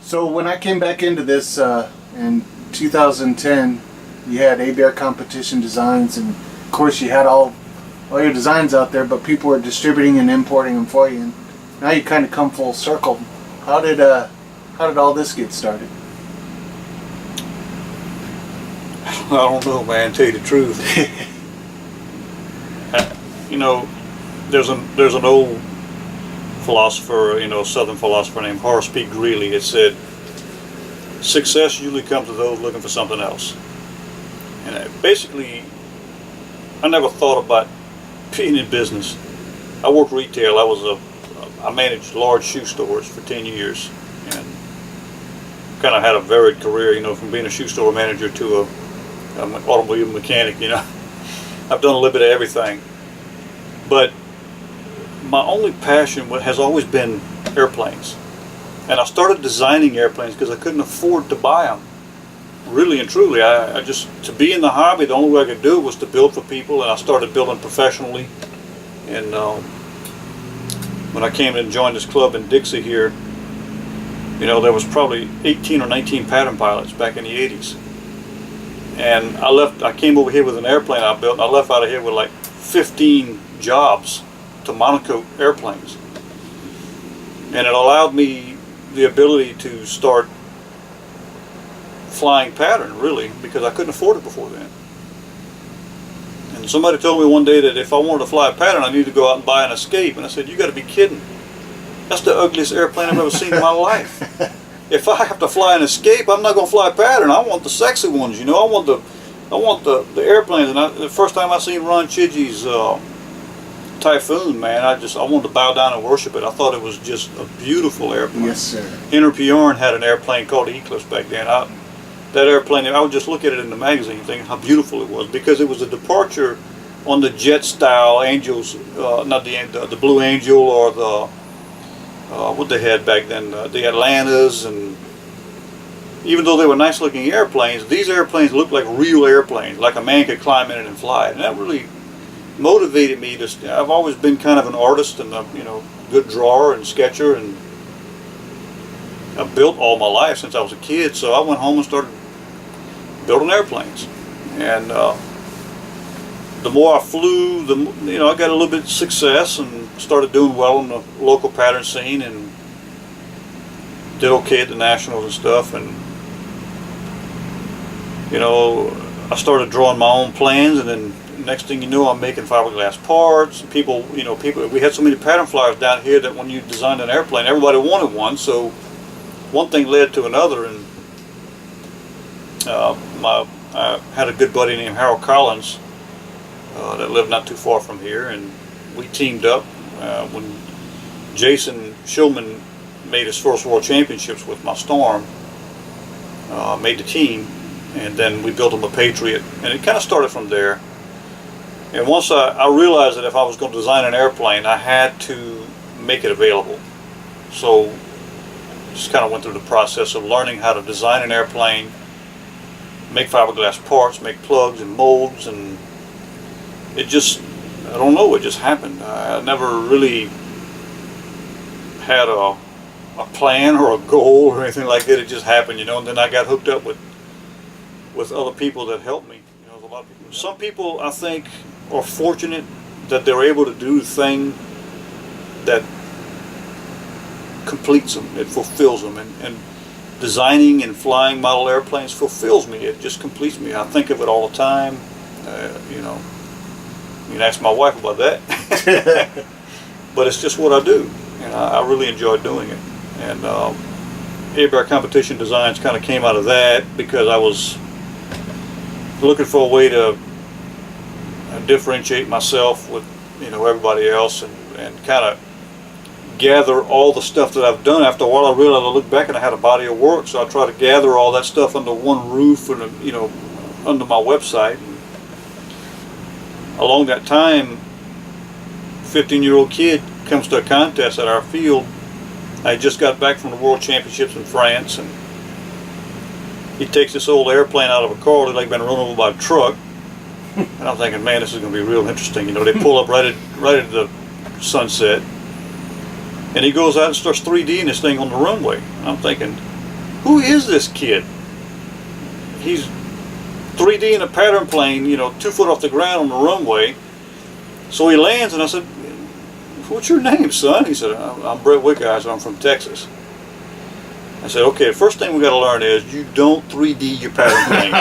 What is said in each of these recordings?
So when I came back into this in 2010, you had Hebert competition designs, and of course you had all your designs out there, but people were distributing and importing them for you. And now you kind of come full circle. How did all this get started? I don't know, man. To tell you the truth, you know, there's an old philosopher, Southern philosopher named Horace P. Greeley. It said, "Success usually comes to those looking for something else." And basically, I never thought about being in business. I worked retail. I managed large shoe stores for 10 years, and kind of had a varied career. From being a shoe store manager to an automobile mechanic. I've done a little bit of everything. But my only passion has always been airplanes. And I started designing airplanes because I couldn't afford to buy them. Really and truly, I just, to be in the hobby, the only way I could do it was to build for people, and I started building professionally. And when I came and joined this club in Dixie here, there was probably 18 or 19 pattern pilots back in the 80s. And I came over here with an airplane I built, and I left out of here with like 15 jobs to monocoat airplanes. And it allowed me the ability to start flying pattern, really, because I couldn't afford it before then. And somebody told me one day that if I wanted to fly a pattern, I needed to go out and buy an Escape. And I said, "You got to be kidding. That's the ugliest airplane I've ever seen in my life. If I have to fly an Escape, I'm not going to fly a pattern. I want the sexy ones, I want the airplanes." And the first time I seen Ron Chidgey's Typhoon, man, I wanted to bow down and worship it. I thought it was just a beautiful airplane. Yes, sir. Henry Bjorn had an airplane called the Eclipse back then. That airplane, I would just look at it in the magazine thinking how beautiful it was, because it was a departure on the jet style Angels, not the Blue Angel, or the what they had back then, the Atlantas. And even though they were nice looking airplanes, these airplanes looked like real airplanes, like a man could climb in it and fly it. And that really motivated me to. I've always been kind of an artist and a good drawer and sketcher, and I've built all my life since I was a kid. So I went home and started building airplanes, and the more I flew, I got a little bit of success and started doing well in the local pattern scene, and did okay at the nationals and stuff. And I started drawing my own plans, and then next thing you know, I'm making fiberglass parts. People, we had so many pattern flyers down here that when you designed an airplane, everybody wanted one. So one thing led to another, and I had a good buddy named Harold Collins that lived not too far from here, and we teamed up when Jason Shulman made his first World Championships with my Storm. Made the team, and then we built him a Patriot, and it kind of started from there. And once I realized that if I was going to design an airplane, I had to make it available. So just kind of went through the process of learning how to design an airplane, make fiberglass parts, make plugs and molds, and it just, I don't know, it just happened. I never really had a plan or a goal or anything like that. It just happened, and then I got hooked up with other people that helped me. A lot of people. Some people, I think, are fortunate that they're able to do the thing that completes them, it fulfills them, and designing and flying model airplanes fulfills me. It just completes me. I think of it all the time. You can ask my wife about that. But it's just what I do, and I really enjoy doing it. And Hebert competition designs kind of came out of that, because I was looking for a way to differentiate myself with everybody else, and kind of gather all the stuff that I've done. After a while, I realized, I looked back and I had a body of work, so I try to gather all that stuff under one roof, and under my website. And along that time, 15-year-old kid comes to a contest at our field. I just got back from the World Championships in France, and he takes this old airplane out of a car that had been run over by a truck. And I'm thinking, man, this is going to be real interesting. They pull up right at the sunset, and he goes out and starts 3D'ing this thing on the runway. And I'm thinking, who is this kid? He's 3D in a pattern plane, 2 foot off the ground on the runway. So he lands, and I said, "What's your name, son?" He said, "I'm Brett Wickeyes, I'm from Texas." I said, "Okay, the first thing we got to learn is you don't 3D your pattern plane.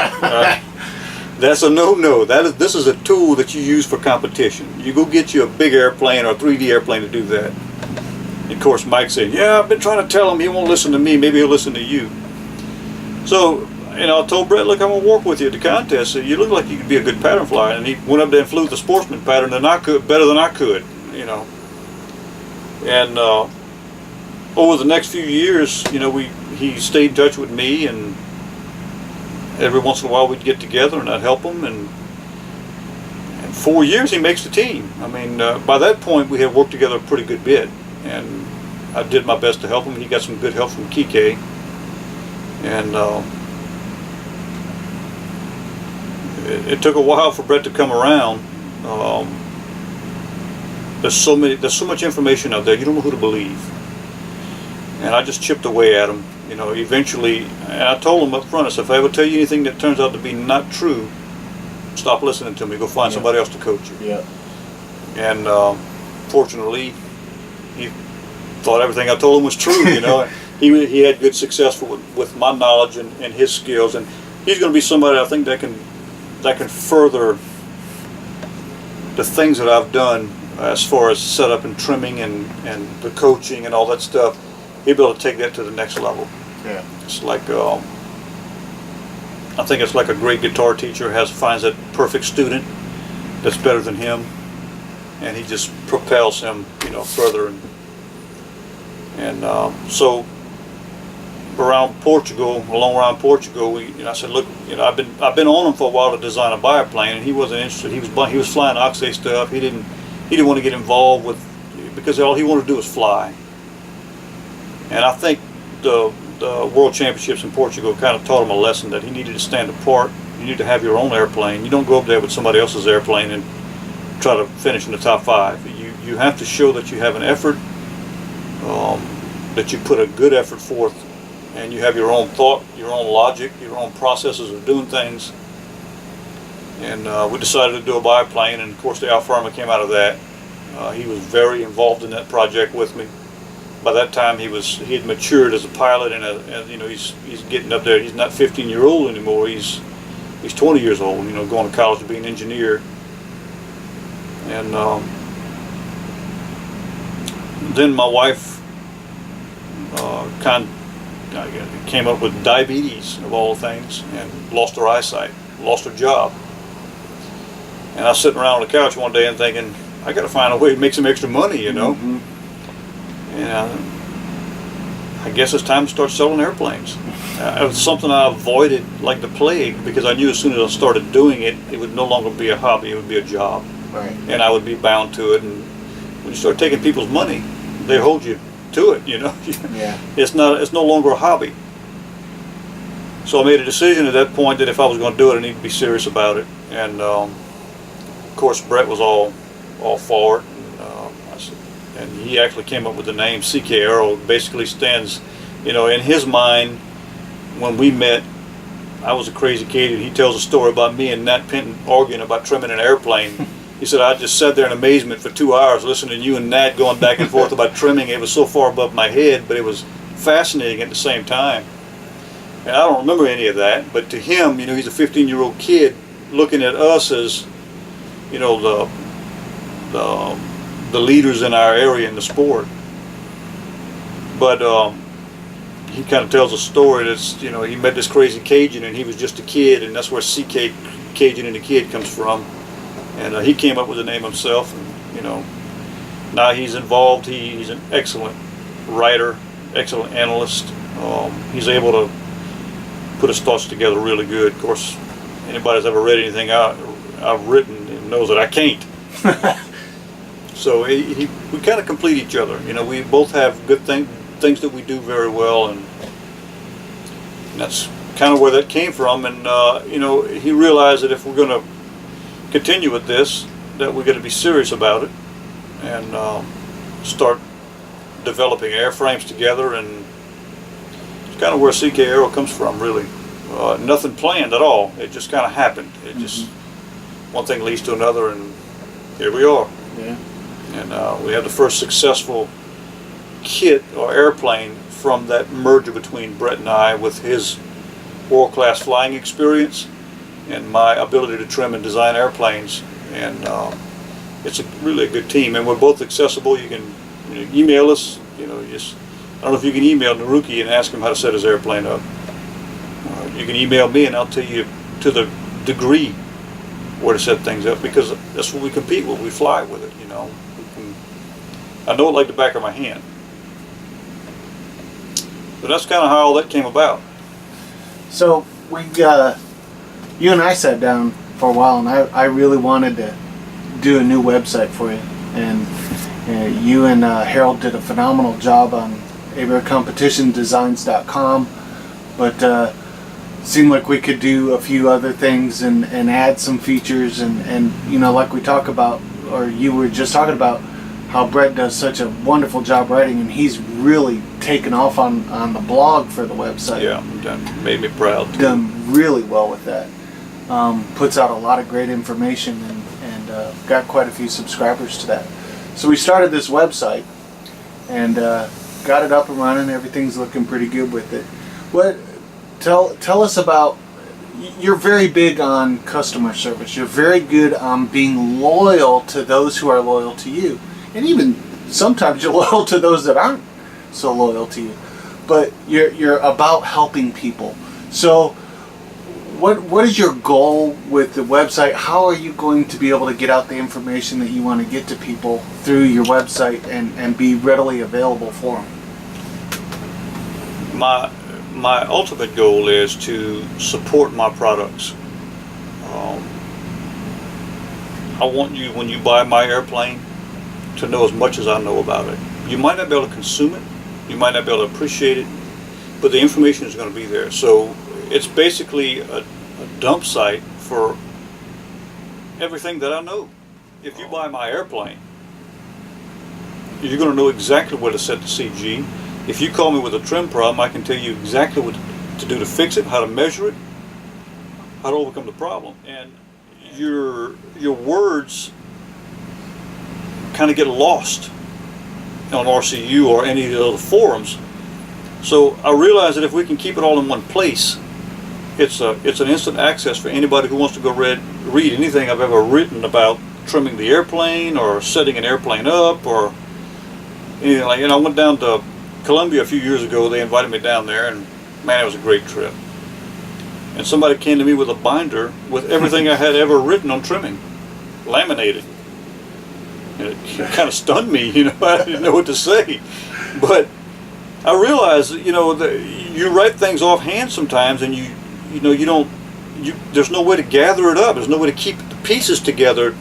That's a no-no. This is a tool that you use for competition. You go get you a big airplane or a 3D airplane to do that." And of course, Mike said, "Yeah, I've been trying to tell him. He won't listen to me. Maybe he'll listen to you." So, I told Brett, "Look, I'm going to work with you at the contest. So you look like you could be a good pattern flyer." And he went up there and flew the sportsman pattern better than I could, And over the next few years, he stayed in touch with me, and every once in a while we'd get together and I'd help him. And 4 years he makes the team. I mean, by that point we had worked together a pretty good bit, and I did my best to help him. He got some good help from Kike, and it took a while for Brett to come around. There's so much information out there, you don't know who to believe. And I just chipped away at him, eventually. And I told him up front, I said, "If I ever tell you anything that turns out to be not true, stop listening to me. Go find somebody else to coach you." Yeah. And fortunately, he thought everything I told him was true. He had good success with my knowledge and his skills, and he's going to be somebody I think that can further the things that I've done as far as setup and trimming and the coaching and all that stuff. He'll be able to take that to the next level. Yeah. It's like I think it's like a great guitar teacher finds that perfect student that's better than him, and he just propels him, further. So around Portugal, I said, "Look, I've been on him for a while to design a biplane," and he wasn't interested. He was flying Oxy stuff. He didn't want to get involved with, because all he wanted to do was fly. And I think the World Championships in Portugal kind of taught him a lesson that he needed to stand apart. You need to have your own airplane. You don't go up there with somebody else's airplane and try to finish in the top 5. You have to show that you have an effort, that you put a good effort forth, and you have your own thought, your own logic, your own processes of doing things. And we decided to do a biplane, and of course the Alfarma came out of that. He was very involved in that project with me. By that time he had matured as a pilot, and he's getting up there. He's not 15-year-old anymore. He's 20 years old. Going to college to be an engineer. And then my wife came up with diabetes of all things, and lost her eyesight, lost her job. And I was sitting around on the couch one day and thinking, I got to find a way to make some extra money, Mm-hmm. And I guess it's time to start selling airplanes. It was something I avoided like the plague, because I knew as soon as I started doing it, it would no longer be a hobby, it would be a job. Right. And I would be bound to it. And when you start taking people's money, they hold you to it, Yeah. It's no longer a hobby. So I made a decision at that point that if I was going to do it, I needed to be serious about it. And of course, Brett was all for it. And he actually came up with the name Aero. Basically stands, in his mind, when we met, I was a crazy kid, and he tells a story about me and Nat Pinton arguing about trimming an airplane. He said, "I just sat there in amazement for 2 hours listening to you and Nat going back and forth about trimming. It was so far above my head, but it was fascinating at the same time." And I don't remember any of that, but to him, he's a 15-year-old kid looking at us as, the leaders in our area in the sport. But he kind of tells a story that's, he met this crazy Cajun, and he was just a kid, and that's where CK, Cajun and the Kid, comes from. And he came up with the name himself, and now he's involved. He's an excellent writer, excellent analyst. He's able to put his thoughts together really good. Of course, anybody that's ever read anything I've written knows that I can't. So we kind of complete each other. We both have good things that we do very well, and that's kind of where that came from. And he realized that if we're going to continue with this, that we're going to be serious about it, and start developing airframes together. And kind of where CK Aero comes from, really. Nothing planned at all. It just kind of happened. It just, one thing leads to another, and here we are. Yeah. And we have the first successful kit or airplane from that merger between Brett and I, with his world-class flying experience and my ability to trim and design airplanes. And it's really a good team, and we're both accessible. You can email us. I don't know if you can email Naruki and ask him how to set his airplane up. You can email me and I'll tell you to the degree where to set things up, because that's what we compete with. We fly with it, I know it like the back of my hand. But that's kind of how all that came about. So you and I sat down for a while, and I really wanted to do a new website for you, and you and Harold did a phenomenal job on AbearCompetitionDesigns.com, but seemed like we could do a few other things and add some features, and like we talk about, or you were just talking about, how Brett does such a wonderful job writing, and he's really taken off on the blog for the website. Yeah, made me proud. Done really well with that. Puts out a lot of great information, and got quite a few subscribers to that. So we started this website and got it up and running. Everything's looking pretty good with it. Tell us about, you're very big on customer service. You're very good on being loyal to those who are loyal to you. And even sometimes you're loyal to those that aren't so loyal to you. But you're about helping people. So what is your goal with the website? How are you going to be able to get out the information that you want to get to people through your website and be readily available for them? My ultimate goal is to support my products. I want you, when you buy my airplane, to know as much as I know about it. You might not be able to consume it, you might not be able to appreciate it, but the information is going to be there. So it's basically a dump site for everything that I know. If you buy my airplane, you're going to know exactly where to set the CG. If you call me with a trim problem, I can tell you exactly what to do to fix it, how to measure it, how to overcome the problem. And your words kind of get lost on RCU or any of the other forums. So I realize that if we can keep it all in one place, it's an instant access for anybody who wants to go read anything I've ever written about trimming the airplane or setting an airplane up or anything like that. I went down to Columbia a few years ago. They invited me down there, and man, it was a great trip. And somebody came to me with a binder with everything I had ever written on trimming, laminated. And it kind of stunned me, I didn't know what to say. But I realized, you write things offhand sometimes, and there's no way to gather it up. There's no way to keep the pieces together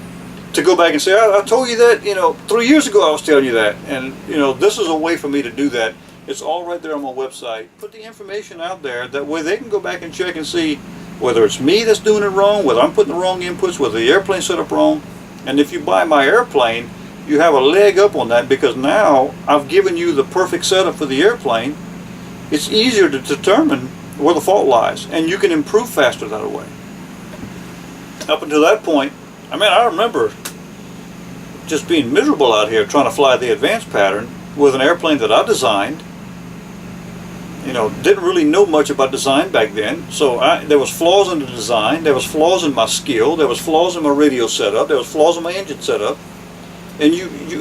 to go back and say, I told you that, 3 years ago I was telling you that. And, this is a way for me to do that. It's all right there on my website. Put the information out there. That way they can go back and check and see whether it's me that's doing it wrong, whether I'm putting the wrong inputs, whether the airplane's set up wrong. And if you buy my airplane, you have a leg up on that, because now I've given you the perfect setup for the airplane. It's easier to determine where the fault lies, and you can improve faster that way. Up until that point, I remember just being miserable out here trying to fly the advanced pattern with an airplane that I designed. Didn't really know much about design back then, so there was flaws in the design, there was flaws in my skill, there was flaws in my radio setup, there was flaws in my engine setup, and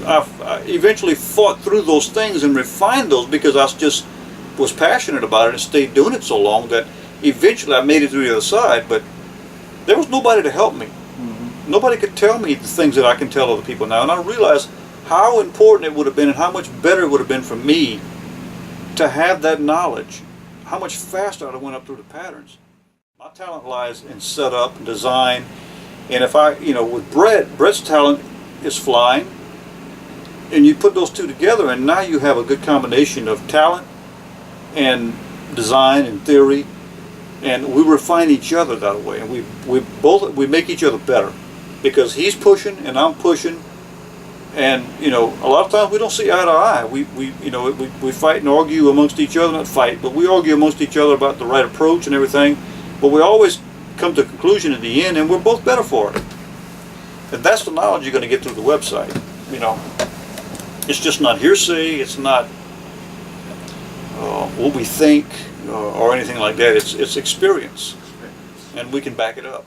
I eventually fought through those things and refined those, because I just was passionate about it and stayed doing it so long that eventually I made it through the other side. But there was nobody to help me. Mm-hmm. Nobody could tell me the things that I can tell other people now, and I realized how important it would have been and how much better it would have been for me to have that knowledge, how much faster I'd have went up through the patterns. My talent lies in setup and design, and if with Brett's talent is flying, and you put those two together, and now you have a good combination of talent and design and theory, and we refine each other that way, and we make each other better, because he's pushing and I'm pushing, And you know, a lot of times we don't see eye to eye. We fight and argue amongst each other, not fight, but we argue amongst each other about the right approach and everything. But we always come to a conclusion in the end, and we're both better for it. And that's the knowledge you're going to get through the website. You know, it's just not hearsay. It's not what we think or anything like that. It's experience, and we can back it up.